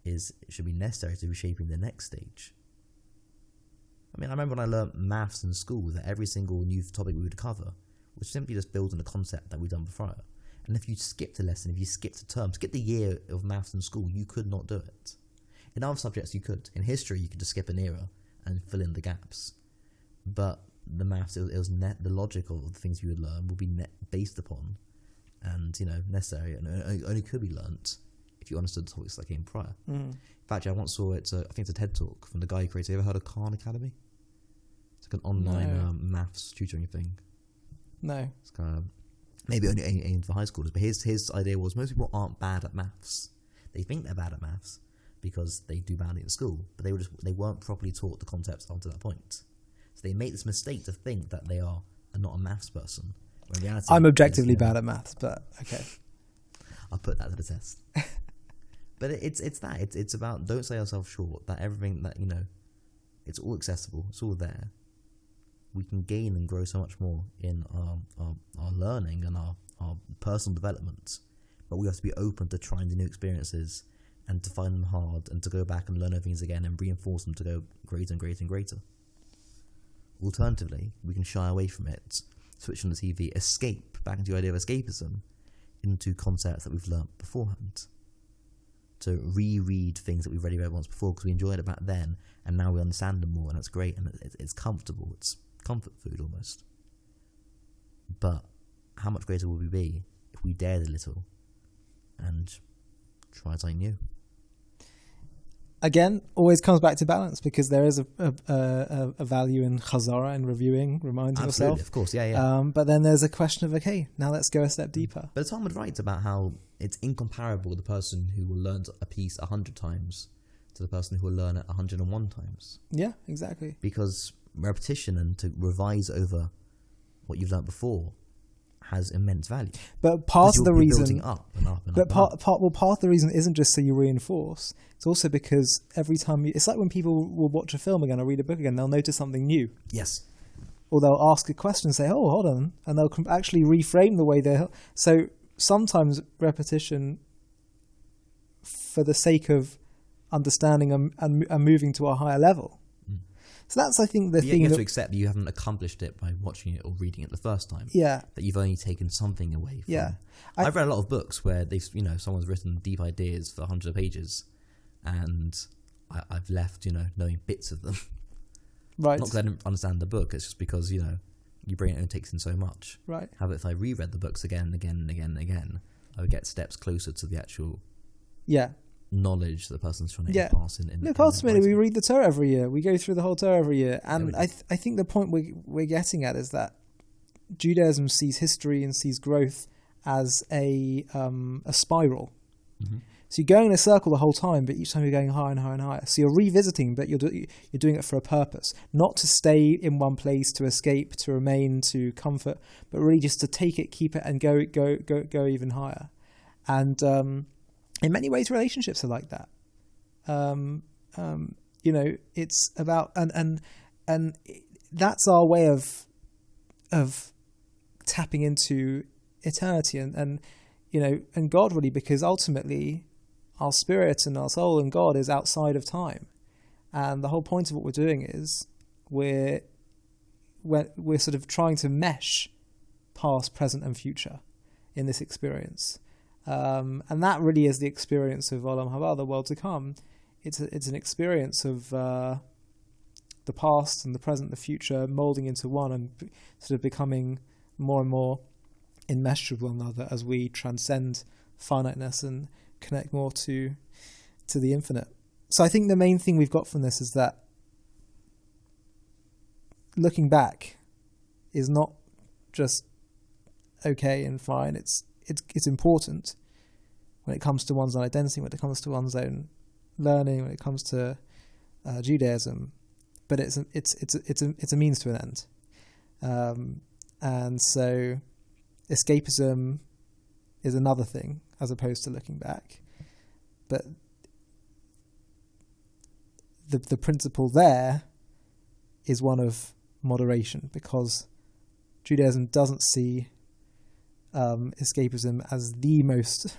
it should be necessary to be shaping the next stage. I mean, I remember when I learned maths in school that every single new topic we would cover was simply just build on a concept that we'd done before. And if you skipped a lesson, if you skipped a term, skip the year of maths in school, you could not do it. In other subjects, you could. In history, you could just skip an era and fill in the gaps. But the maths, it was the logic of the things you would learn would be based upon and, necessary, and only could be learnt if you understood the topics that came prior. In fact, I once saw it, I think it's a TED Talk from the guy who created, have you ever heard of Khan Academy? It's like an online maths tutoring thing. No. It's kind of, maybe only aimed for high schoolers, but his idea was most people aren't bad at maths. They think they're bad at maths because they do badly in school, but they weren't properly taught the concepts up to that point. So they make this mistake to think that they are not a maths person. When in reality, I'm objectively bad at maths, but okay. I'll put that to the test. But it's about don't sell yourself short. That everything that it's all accessible. It's all there. We can gain and grow so much more in our learning and our personal development. But we have to be open to trying the new experiences and to find them hard and to go back and learn things again and reinforce them to go greater and greater and greater. Alternatively, we can shy away from it, switch on the TV, escape back into the idea of escapism into concepts that we've learnt beforehand. To reread things that we've already read once before because we enjoyed it back then and now we understand them more and that's great and it's comfortable. It's comfort food almost. But how much greater will we be if we dared a little and try something new? Again, always comes back to balance because there is a value in chazara and reviewing, reminding Absolutely, yourself. of course, yeah. But then there's a question of, okay, now let's go a step deeper. But Talmud writes about how it's incomparable the person who will learn a piece 100 times to the person who will learn it 101 times. Yeah, exactly. Because repetition and to revise over what you've learnt before has immense value. But part of the reason, building up and up and but up. part of the reason isn't just so you reinforce. It's also because every time it's like when people will watch a film again or read a book again, they'll notice something new. Yes. Or they'll ask a question and say, "Oh, hold on," and they'll actually reframe the way they're. So sometimes repetition, for the sake of understanding and moving to a higher level. So that's, I think, the thing. You have to accept that you haven't accomplished it by watching it or reading it the first time. Yeah. That you've only taken something away from. Yeah. I've read a lot of books where they've, someone's written deep ideas for hundreds of pages, and I've left, knowing bits of them. Right. Not because I didn't understand the book. It's just because your brain only takes in so much. Right. How about if I reread the books again and again and again and again, I would get steps closer to the actual. Yeah. Knowledge that the person's trying to pass in. Look, ultimately, we read the Torah every year. We go through the whole Torah every year, and I think the point we're getting at is that Judaism sees history and sees growth as a spiral. Mm-hmm. So you're going in a circle the whole time, but each time you're going higher and higher and higher. So you're revisiting, but you're doing it for a purpose, not to stay in one place, to escape, to remain, to comfort, but really just to take it, keep it, and go even higher. And in many ways, relationships are like that. It's about and that's our way of tapping into eternity and God, really, because ultimately our spirit and our soul and God is outside of time, and the whole point of what we're doing is we're sort of trying to mesh past, present, and future in this experience. And that really is the experience of Olam Haba, the world to come. It's an experience of the past and the present, the future, moulding into one and sort of becoming more and more enmeshed with one another as we transcend finiteness and connect more to the infinite. So I think the main thing we've got from this is that looking back is not just okay and fine. It's important, when it comes to one's own identity, when it comes to one's own learning, when it comes to Judaism, but it's a means to an end, and so escapism is another thing as opposed to looking back. But the principle there is one of moderation, because Judaism doesn't see escapism as the most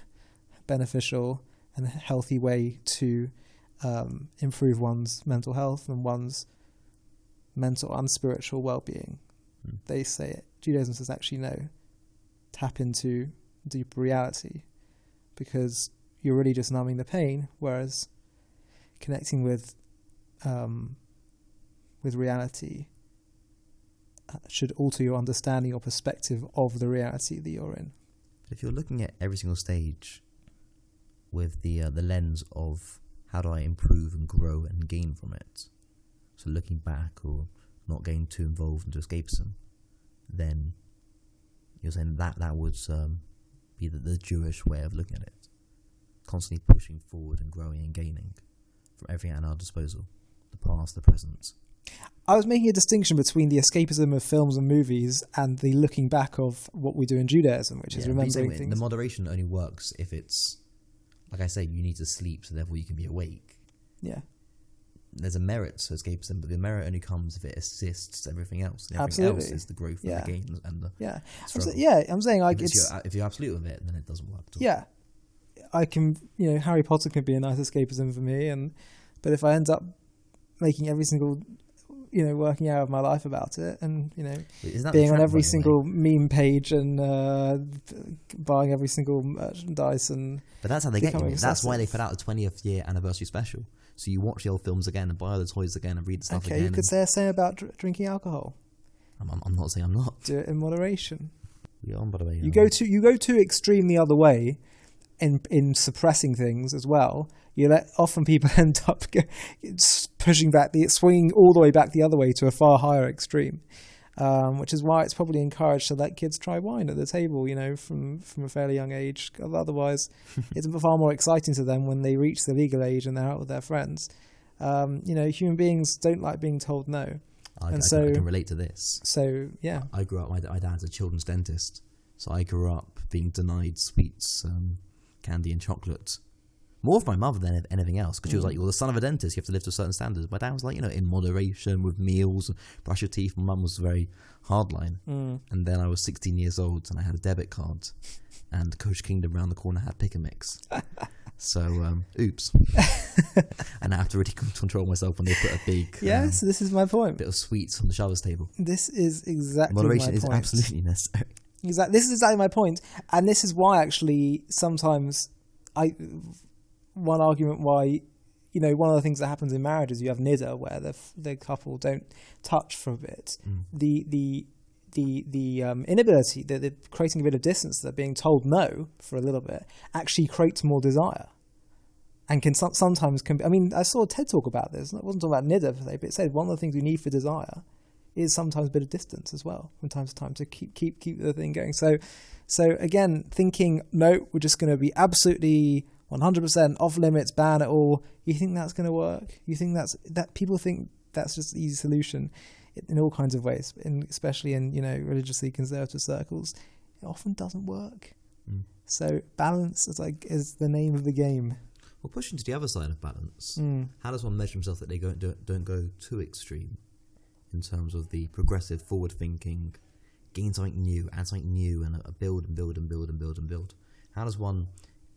beneficial and healthy way to improve one's mental health and one's mental and spiritual well-being. They say it. Judaism says, actually, no, tap into deeper reality, because you're really just numbing the pain, whereas connecting with reality should alter your understanding or perspective of the reality that you're in. If you're looking at every single stage with the lens of how do I improve and grow and gain from it, so looking back or not getting too involved into escapism, then you're saying that would be the Jewish way of looking at it, constantly pushing forward and growing and gaining from everything at our disposal, the past, the present. I was making a distinction between the escapism of films and movies and the looking back of what we do in Judaism, which is remembering things. The moderation only works if it's, like I say, you need to sleep so therefore you can be awake. Yeah. There's a merit to escapism, but the merit only comes if it assists everything else. And everything Absolutely. else is the growth and the gain and the struggle. I'm saying like if you're absolute with it, then it doesn't work at all. Yeah. I can, Harry Potter can be a nice escapism for me, but if I end up making every single, working out of my life about it, and being on every single meme page and buying every single merchandise, but that's how they get you. Obsessive. That's why they put out a 20th year anniversary special. So you watch the old films again and buy all the toys again and read the stuff again. Okay, you could say the same about drinking alcohol. I'm not saying I'm not. Do it in moderation. We are, by the way. You go too extreme the other way in suppressing things as well. Often people end up pushing back, swinging all the way back the other way to a far higher extreme, which is why it's probably encouraged to let kids try wine at the table, from a fairly young age. Otherwise, it's far more exciting to them when they reach the legal age and they're out with their friends. Human beings don't like being told no. I can relate to this. So, yeah. I grew up, my dad's a children's dentist, so I grew up being denied sweets, candy and chocolate. More for my mother than anything else, because she was like, you're the son of a dentist, you have to live to a certain standard. My dad was like, in moderation with meals, brush your teeth. My mum was very hardline. And then I was 16 years old and I had a debit card, and Coach Kingdom round the corner had pick and mix. So, oops. And I have to really control myself when they put a big... Yes, this is my point. Bit of sweets on the shower's table. This is exactly moderation my point. Moderation is absolutely necessary. This is exactly my point. And this is why, actually, sometimes one argument why, one of the things that happens in marriage is you have niddah, where the couple don't touch for a bit. The inability, the creating a bit of distance, that being told no for a little bit actually creates more desire, and can sometimes be. I mean, I saw a TED talk about this. I wasn't talking about niddah today, but it said one of the things we need for desire is sometimes a bit of distance as well from time to time to keep the thing going. So again, thinking no, we're just going to be absolutely 100% off limits, ban it all. You think that's going to work? You think that people think that's just an easy solution in all kinds of ways, especially in religiously conservative circles. It often doesn't work. So balance is the name of the game. Well, pushing to the other side of balance, how does one measure himself that they don't go too extreme in terms of the progressive, forward thinking, gain something new, add something new, and build and build and build and build and build? How does one,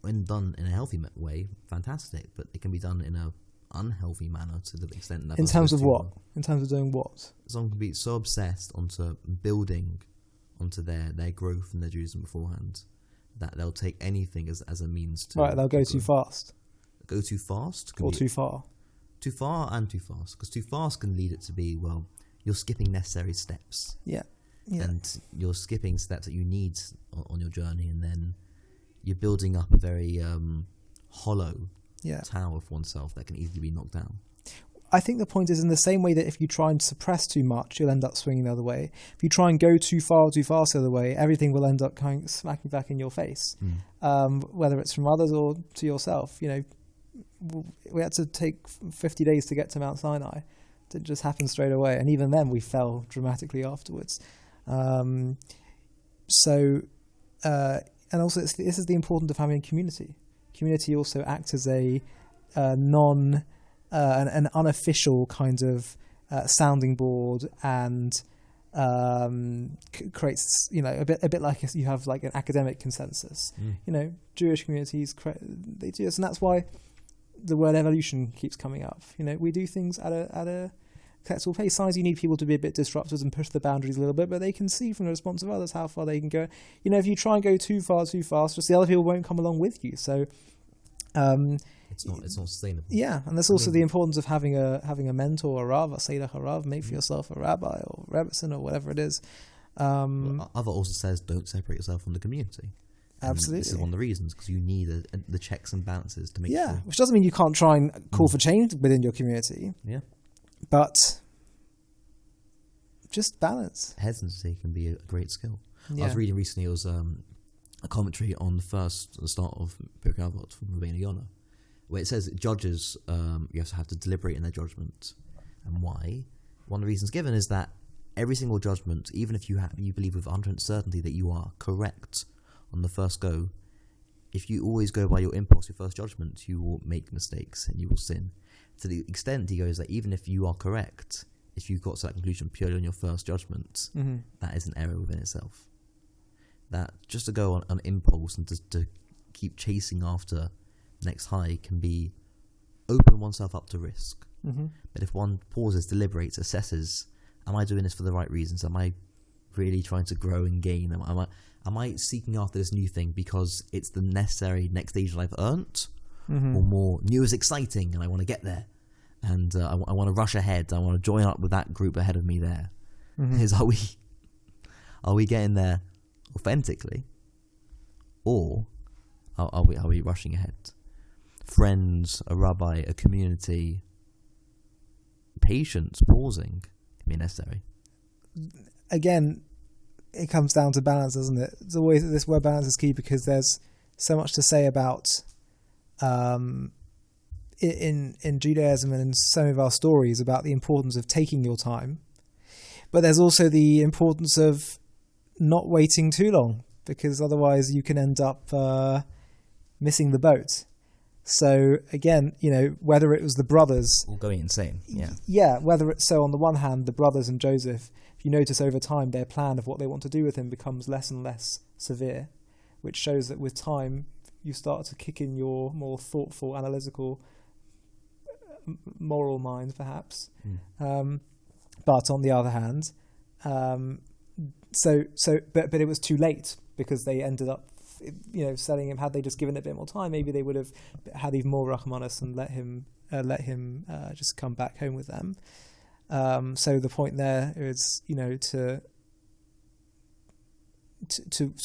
when done in a healthy way, fantastic, but it can be done in a unhealthy manner to the extent that... In terms of what? In terms of doing what? Someone can be so obsessed onto building onto their growth and their Judaism beforehand that they'll take anything as a means to... Right, they'll go too fast. Go too fast? Or too far. Too far and too fast. Because too fast can lead it to be, well, you're skipping necessary steps. Yeah. And you're skipping steps that you need on your journey, and then you're building up a very hollow tower for oneself that can easily be knocked down. I think the point is, in the same way that if you try and suppress too much, you'll end up swinging the other way. If you try and go too far or too fast the other way, everything will end up kind of smacking back in your face, whether it's from others or to yourself. You know, we had to take 50 days to get to Mount Sinai. It didn't just happen straight away, and even then we fell dramatically afterwards. And also, this is the importance of having a community. Community also acts as an unofficial kind of sounding board, and creates, you know, a bit like you have like an academic consensus. You know, Jewish communities they do this, and that's why the word evolution keeps coming up. You know, we do things at a collectible pace. Sometimes you need people to be a bit disruptive and push the boundaries a little bit, but they can see from the response of others how far they can go. You know, if you try and go too far too fast, just the other people won't come along with you. So it's not sustainable. Yeah, and there's also the importance of having a mentor, a rav, a seidach, a rav. Make for yourself a rabbi or rebbetzin or whatever it is. Other also says don't separate yourself from the community. Absolutely, this is one of the reasons, because you need the checks and balances to make sure. Which doesn't mean you can't try and call for change within your community. Yeah, but just balance. Hesitancy can be a great skill. Yeah. I was reading recently, it was a commentary on the start of Pirkei Avot from Rabbeinu Yonah, where it says judges, you have to deliberate in their judgment. And why? One of the reasons given is that every single judgment, even if you believe with 100% certainty that you are correct on the first go, if you always go by your impulse, your first judgment, you will make mistakes and you will sin. To the extent, he goes, that even if you are correct, if you got to that conclusion purely on your first judgment, that is an error within itself. That just to go on impulse and to keep chasing after next high can be open oneself up to risk. But if one pauses, deliberates, assesses, am I doing this for the right reasons? Am I really trying to grow and gain? Am I seeking after this new thing because it's the necessary next stage that I've earned? Or more new is exciting and I want to get there, and I want to rush ahead, I want to join up with that group ahead of me there. Are we getting there authentically, or are we rushing ahead? Friends, a rabbi, a community, patience, pausing can be necessary. Again, it comes down to balance, doesn't it? It's always, this word balance is key, because there's so much to say about in Judaism and in some of our stories about the importance of taking your time, but there's also the importance of not waiting too long, because otherwise you can end up missing the boat. So again, you know, whether it was the brothers all going insane, whether it's, so on the one hand, the brothers and Joseph, if you notice over time, their plan of what they want to do with him becomes less and less severe, which shows that with time you start to kick in your more thoughtful, analytical, moral mind, perhaps. But on the other hand, but it was too late, because they ended up, you know, selling him. Had they just given it a bit more time, maybe they would have had even more rachmanis and let him just come back home with them. So the point there is, you know, to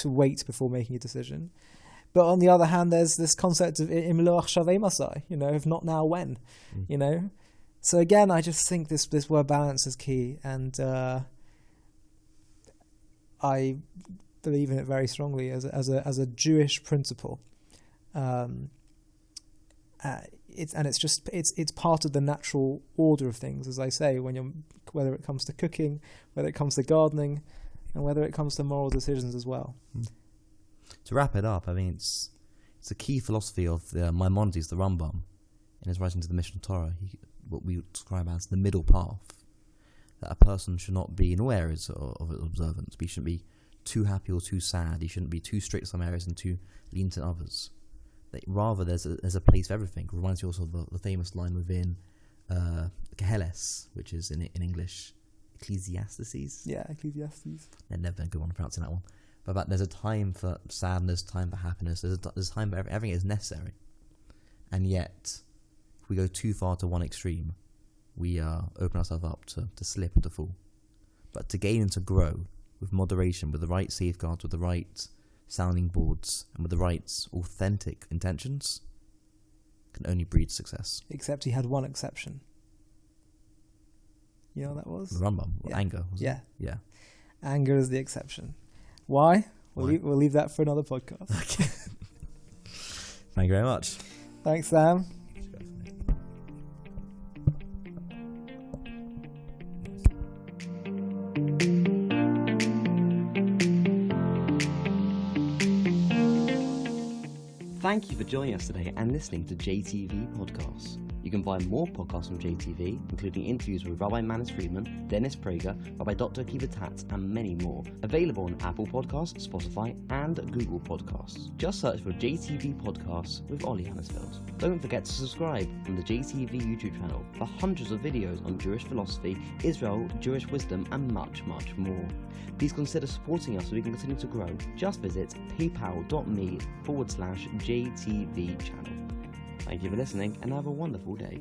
wait before making a decision. But on the other hand, there's this concept of imloach shavei masai, you know, if not now, when, you know. So again, I just think this word balance is key, and I believe in it very strongly as a Jewish principle. It's part of the natural order of things, as I say, whether it comes to cooking, whether it comes to gardening, and whether it comes to moral decisions as well. To wrap it up, I mean, it's a key philosophy of the Maimonides, the Rambam, in his writing to the Mishnah Torah, what we describe as the middle path, that a person should not be in all areas of observance. He shouldn't be too happy or too sad. He shouldn't be too strict in some areas and too lenient in others. That rather, there's a place for everything. It reminds you also of the famous line within Keheles, which is in English Ecclesiastes. Yeah, Ecclesiastes. I've never been a good one at pronouncing that one. But there's a time for sadness, time for happiness. There's a time for everything is necessary. And yet, if we go too far to one extreme, we open ourselves up to slip, to fall. But to gain and to grow with moderation, with the right safeguards, with the right sounding boards, and with the right authentic intentions, can only breed success. Except he had one exception. You know what that was? The Rambam. Yeah. Anger. Yeah. Yeah. Anger is the exception. Why? Why? We'll leave that for another podcast. Okay. Thank you very much. Thanks, Sam. Thank you for joining us today and listening to JTV Podcasts. You can find more podcasts from JTV, including interviews with Rabbi Manus Friedman, Dennis Prager, Rabbi Dr. Akiva Tatz, and many more. Available on Apple Podcasts, Spotify, and Google Podcasts. Just search for JTV Podcasts with Ollie Hannesfeld. Don't forget to subscribe on the JTV YouTube channel for hundreds of videos on Jewish philosophy, Israel, Jewish wisdom, and much, much more. Please consider supporting us so we can continue to grow. Just visit paypal.me/JTV channel. Thank you for listening and have a wonderful day.